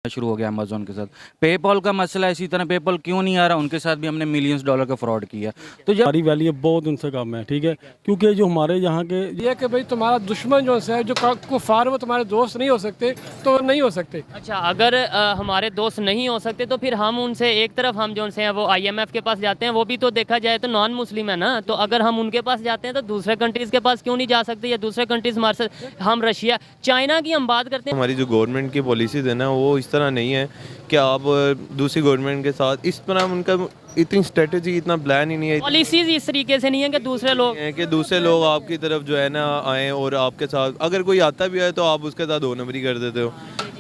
शुरू हो गया अमेजोन के साथ। पेपॉल का मसला है, इसी तरह पेपॉल क्यों नहीं आ रहा, उनके साथ भी हमने मिलियंस डॉलर का फ्रॉड किया। तो जब हमारी वैल्यू बहुत उनसे कम है, ठीक है, क्योंकि जो हमारे यहाँ के ये कि भाई तुम्हारा दुश्मन जो है जो कुफार वो तुम्हारे दोस्त नहीं हो सकते, तो वो नहीं हो सकते। अच्छा, अगर हमारे दोस्त नहीं हो सकते तो फिर हम उनसे एक तरफ हम जो उनसे हैं वो आईएमएफ के पास जाते हैं, वो भी तो देखा जाए तो नॉन मुस्लिम है ना। तो अगर हम उनके पास जाते हैं तो दूसरे कंट्रीज़ के पास क्यों नहीं जा सकते, या दूसरे कंट्रीज़ हमारे साथ, हम रशिया चाइना की हम बात करते हैं। हमारी जो गवर्नमेंट की पॉलिसीज़ है ना वो इस तरह नहीं है कि आप दूसरी गवर्नमेंट के साथ इस तरह उनका इतनी स्ट्रेटजी इतना प्लान ही नहीं है। पॉलिसीज़ इस तरीके से नहीं है कि दूसरे लोग हैं कि दूसरे लोग आपकी तरफ जो है ना आए और आपके साथ अगर कोई आता भी है तो आप उसके साथ दो नंबरी कर देते हो।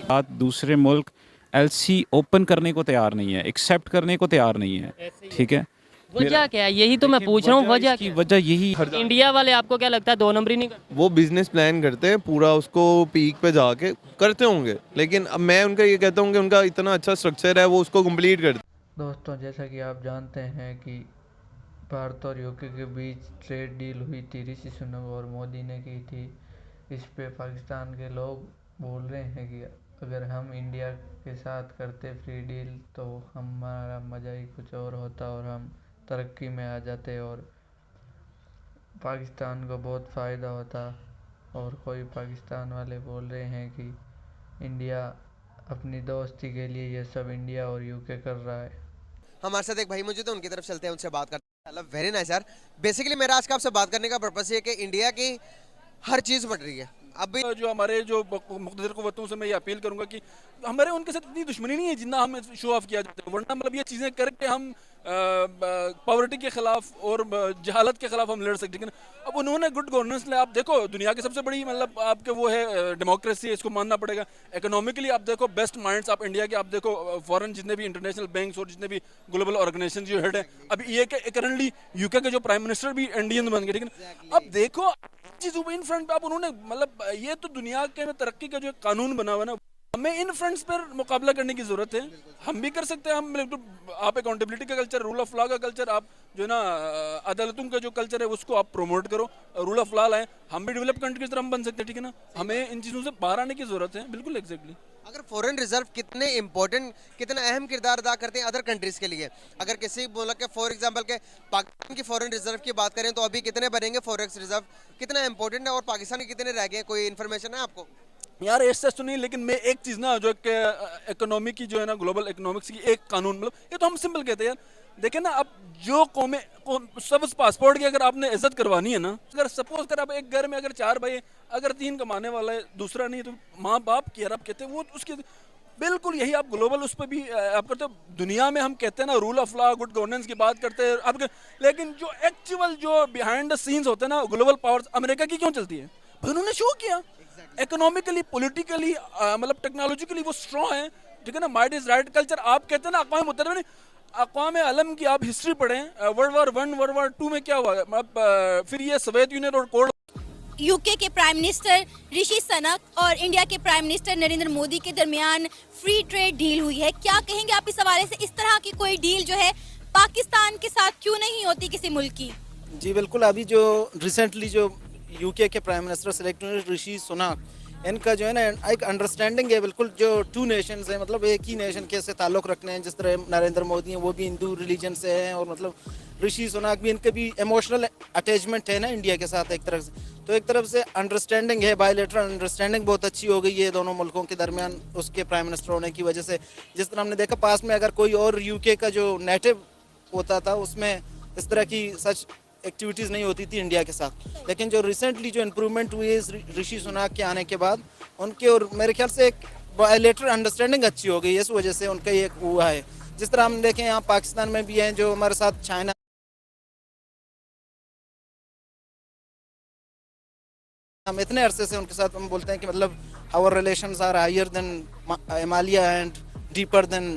बात दूसरे मुल्क एलसी ओपन करने को तैयार नहीं है, एक्सेप्ट करने को तैयार नहीं है, ठीक है। वजह क्या है, यही तो मैं पूछ रहा हूँ, वजह की क्या? वजह यही इंडिया वाले आपको क्या लगता है दो नंबरी नहीं करते? वो बिजनेस प्लान करते हैं पूरा, उसको पीक पे जाके करते होंगे, लेकिन अब मैं उनका ये कहता हूँ कि उनका इतना अच्छा स्ट्रक्चर है वो उसको कंप्लीट करते। दोस्तों, जैसा कि आप जानते हैं कि भारत और यूके के बीच ट्रेड डील हुई थी, ऋषि सुनक और मोदी ने की थी। इस पे पाकिस्तान के लोग बोल रहे हैं कि अगर हम इंडिया के साथ करते फ्री डील तो हमारा मज़ा ही कुछ और होता और हम तरक्की में आ जाते और पाकिस्तान को बहुत फ़ायदा होता। और कोई पाकिस्तान वाले बोल रहे हैं कि इंडिया अपनी दोस्ती के लिए ये सब इंडिया और यूके कर रहा है। हमारे साथ एक भाई मौजूद है, उनकी तरफ चलते हैं, उनसे बात करते हैं। वेरी नाइस यार। बेसिकली मेरा आज का आपसे बात करने का पर्पस ये है कि इंडिया की हर चीज़ बढ़ रही है। अभी जो हमारे जो मुक़्तदर क़ुव्वतों से मैं ये अपील करूंगा कि हमारे उनके साथ इतनी दुश्मनी नहीं है जितना हम शो ऑफ किया जाता है, वरना मतलब ये चीज़ें करके हम पॉवर्टी के खिलाफ और जहालत के खिलाफ हम लड़ सकते हैं। अब उन्होंने गुड गवर्नेंस ले, आप देखो दुनिया की सबसे बड़ी मतलब आपके वो है डेमोक्रेसी है, इसको मानना पड़ेगा। इकोनॉमिकली आप देखो बेस्ट माइंड्स आप इंडिया के, आप देखो फॉरेन जितने भी इंटरनेशनल बैंक्स और जितने भी ग्लोबल ऑर्गेनाइजेशन जो हेड है, अभी ये करंटली यूके के जो प्राइम मिनिस्टर भी इंडियन बन गए, ठीक है। अब देखो चीज़ों पे इन फ्रंट पे आप उन्होंने मतलब ये तो दुनिया के में तरक्की का जो कानून बना हुआ है ना, हमें इन फ्रंट्स पर मुकाबला करने की जरूरत है। हम भी कर सकते हैं, हम बिल्कुल आप अकाउंटेबिलिटी का कल्चर, रूल ऑफ लॉ का कल्चर, आप जो है ना अदालतों का जो कल्चर है उसको आप प्रमोट करो, रूल ऑफ लॉ लाएं, हम भी डेवलप कंट्री की तरह हम बन सकते हैं, ठीक है ना। हमें इन चीज़ों से बाहर आने की जरूरत है, बिल्कुल एग्जैक्टली। अगर फॉरेन रिजर्व कितने इंपॉर्टेंट, कितना अहम किरदार अदा करते हैं अदर कंट्रीज के लिए, अगर किसी बोला के फॉर एग्जांपल के पाकिस्तान की फॉरेन रिजर्व की बात करें तो अभी कितने बनेंगे फॉरेक्स रिजर्व, कितना इंपॉर्टेंट है, और पाकिस्तान के कितने रह गए, कोई इन्फॉर्मेशन है आपको? यार ऐसा तो नहीं, लेकिन मैं एक चीज़ ना जो इकोनॉमी की जो है ना ग्लोबल इकोनॉमिक्स की एक कानून, मतलब ये तो हम सिंपल कहते हैं यार। देखें ना, अब जो कौमें सब पासपोर्ट की अगर आपने इज्जत करवानी है ना, अगर सपोज कर अब एक घर में अगर 4 भाई, अगर 3 कमाने वाला है दूसरा नहीं, तो माँ बाप की आप कहते हैं वो उसके बिल्कुल यही आप ग्लोबल उस पर भी आप करते हो। दुनिया में हम कहते हैं ना rule of law, good governance की बात करते हैं आपके, लेकिन जो एक्चुअल जो बिहाइंड द सीन्स होते हैं ना ग्लोबल पावर्स, अमेरिका की क्यों चलती है? भाई उन्होंने शो किया इकोनॉमिकली, पॉलिटिकली, मतलब टेक्नोलॉजिकली वो स्ट्रॉन्ग है, ठीक है ना। माइट इज राइट कल्चर आप कहते हैं ना, अक़वाम मुत्तहिदा में अक़वाम आलम की आप हिस्ट्री पढ़ें, वर्ल्ड वार 1 वर्ल्ड वार 2 में क्या हुआ, मतलब फिर ये सोवियत यूनियन और कोल्ड। यूके के प्राइम मिनिस्टर ऋषि सुनक और इंडिया के प्राइम मिनिस्टर नरेंद्र मोदी के दरमियान फ्री ट्रेड डील हुई है। क्या कहेंगे आप इस हवाले से? इस तरह की कोई डील जो है पाकिस्तान के साथ क्यों नहीं होती किसी मुल्क की? जी बिल्कुल, अभी जो रिसेंटली जो यूके के प्राइम मिनिस्टर सेलेक्ट हुए ऋषि सुनक, इनका जो है ना एक अंडरस्टैंडिंग है बिल्कुल, जो 2 नेशंस है, मतलब एक ही नेशन के से ताल्लुक़ रखने हैं। जिस तरह नरेंद्र मोदी हैं वो भी हिंदू रिलीजन से हैं, और मतलब ऋषि सुनक भी, इनके भी इमोशनल अटैचमेंट है ना इंडिया के साथ एक तरफ से। तो एक तरफ से अंडरस्टैंडिंग है, बायलैटरल अंडरस्टैंडिंग बहुत अच्छी हो गई है दोनों मुल्कों के दरमियान उसके प्राइम मिनिस्टर होने की वजह से। जिस तरह हमने देखा पास में अगर कोई और यूके का जो नेटिव होता था उसमें इस तरह की सच एक्टिविटीज़ नहीं होती थी इंडिया के साथ, लेकिन जो रिसेंटली जो इम्प्रूवमेंट हुई है ऋषि सुनक के आने के बाद उनके, और मेरे ख्याल से एक बायलैटरल अंडरस्टैंडिंग अच्छी हो गई है, इस वजह से उनका ये हुआ है। जिस तरह हम देखें यहाँ पाकिस्तान में भी हैं जो हमारे साथ चाइना, हम इतने अरसे से उनके साथ हम बोलते हैं कि मतलब our relations are higher than Himalaya and deeper than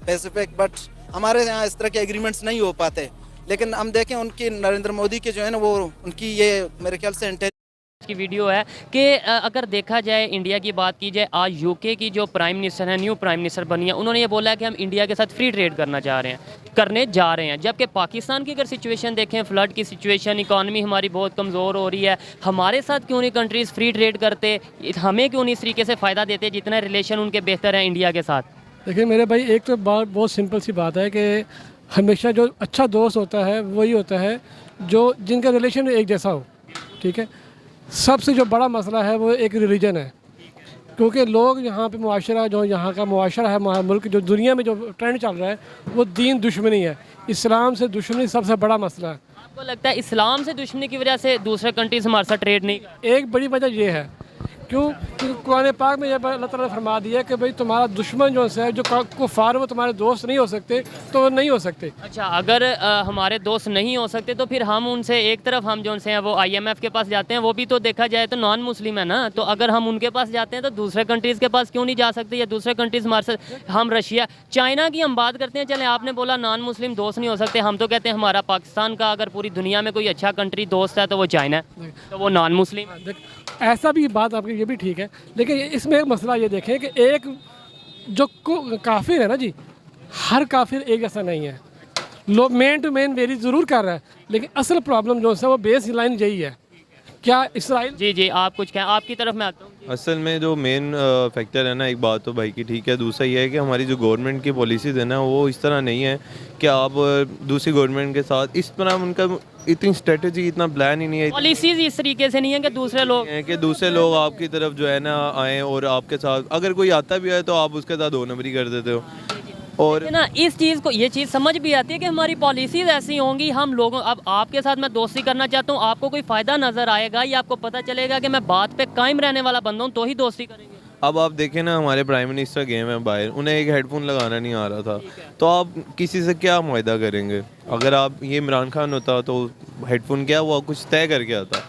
Pacific, but हमारे यहाँ इस तरह के एग्रीमेंट्स नहीं हो पाते। लेकिन हम देखें उनकी नरेंद्र मोदी के जो है ना वो उनकी ये मेरे ख्याल से की वीडियो है कि अगर देखा जाए, इंडिया की बात की जाए, आज यूके की जो प्राइम मिनिस्टर है, न्यू प्राइम मिनिस्टर बनी है, उन्होंने ये बोला है कि हम इंडिया के साथ फ्री ट्रेड करने जा रहे हैं। जबकि पाकिस्तान की अगर सिचुएशन देखें, फ्लड की सिचुएशन, इकॉनमी हमारी बहुत कमज़ोर हो रही है, हमारे साथ क्यों नहीं कंट्रीज़ फ्री ट्रेड करते, हमें क्यों नहीं इस तरीके से फ़ायदा देते जितना रिलेशन उनके बेहतर है इंडिया के साथ। देखिए मेरे भाई, एक तो बात बहुत सिंपल सी बात है कि हमेशा जो अच्छा दोस्त होता है वही होता है जो जिनका रिलेशन एक जैसा हो, ठीक है। सबसे जो बड़ा मसला है वो एक रिलीजन है, क्योंकि लोग यहाँ पे मुआशरा, जो यहाँ का मुआशरा है, मुल्क जो दुनिया में जो ट्रेंड चल रहा है वो दीन दुश्मनी है, इस्लाम से दुश्मनी सबसे बड़ा मसला है। आपको लगता है इस्लाम से दुश्मनी की वजह से दूसरे कंट्रीज हमारे साथ ट्रेड नहीं करते? एक बड़ी वजह ये है, क्यों कि कुरान पाक में ये अल्लाह ताला ने फरमा दिया कि भाई तुम्हारा दुश्मन जो है, जो कुफार, वो तुम्हारे दोस्त नहीं हो सकते, तो वो नहीं हो सकते। अच्छा, अगर हमारे दोस्त नहीं हो सकते तो फिर हम उनसे एक तरफ हम जो उनसे हैं वो IMF के पास जाते हैं, वो भी तो देखा जाए तो नॉन मुस्लिम है ना, तो अगर हम उनके पास जाते हैं तो दूसरे कंट्रीज़ के पास क्यों नहीं जा सकते, या दूसरे कंट्रीज़ हमारे साथ, हम रशिया, चाइना की हम बात करते हैं, चले आपने बोला नॉन मुस्लिम दोस्त नहीं हो सकते, हम तो कहते हैं हमारा पाकिस्तान का अगर पूरी दुनिया में कोई अच्छा कंट्री दोस्त है तो वो चाइना है, तो वो नॉन मुस्लिम है। ऐसा भी बात आपकी ये भी ठीक है, लेकिन इसमें एक मसला ये देखें कि एक जो काफिर है ना जी, हर काफिर एक जैसा नहीं है। लोग मेन टू मेन वेरी ज़रूर कर रहा है, लेकिन असल प्रॉब्लम जो है वो बेस लाइन यही है। क्या इसराइल, जी आप कुछ कहें, आपकी तरफ मैं आता हूँ। असल में जो मेन फैक्टर है ना, एक बात तो भाई की ठीक है, दूसरा ये है कि हमारी जो गवर्नमेंट की पॉलिसीज़ है ना वो इस तरह नहीं है कि आप दूसरी गवर्नमेंट के साथ इस तरह, उनका इतनी स्ट्रेटजी, इतना प्लान ही नहीं है, पॉलिसीज इस तरीके से नहीं है कि दूसरे लोग आपकी तरफ जो है ना आएँ और आपके साथ, अगर कोई आता भी है तो आप उसके साथ दो नंबरी कर देते हो। और ना इस चीज़ को, ये चीज़ समझ भी आती है कि हमारी पॉलिसीज़ ऐसी होंगी, हम लोगों, अब आपके साथ मैं दोस्ती करना चाहता हूँ, आपको कोई फ़ायदा नज़र आएगा या आपको पता चलेगा कि मैं बात पे कायम रहने वाला बंदा हूँ, तो ही दोस्ती करेंगे। अब आप देखें ना, हमारे प्राइम मिनिस्टर गए हैं बाहर, उन्हें एक हेडफोन लगाना नहीं आ रहा था, तो आप किसी से क्या मुआहदा करेंगे? अगर आप, ये इमरान खान होता तो हेडफोन क्या हुआ, कुछ तय करके आता।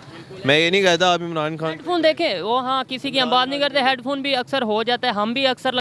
मैं ये नहीं कहता आप इमरान खान हेडफोन देखें, वो हाँ, किसी की हम बात नहीं करते, हेडफोन भी अक्सर हो जाता है, हम भी अक्सर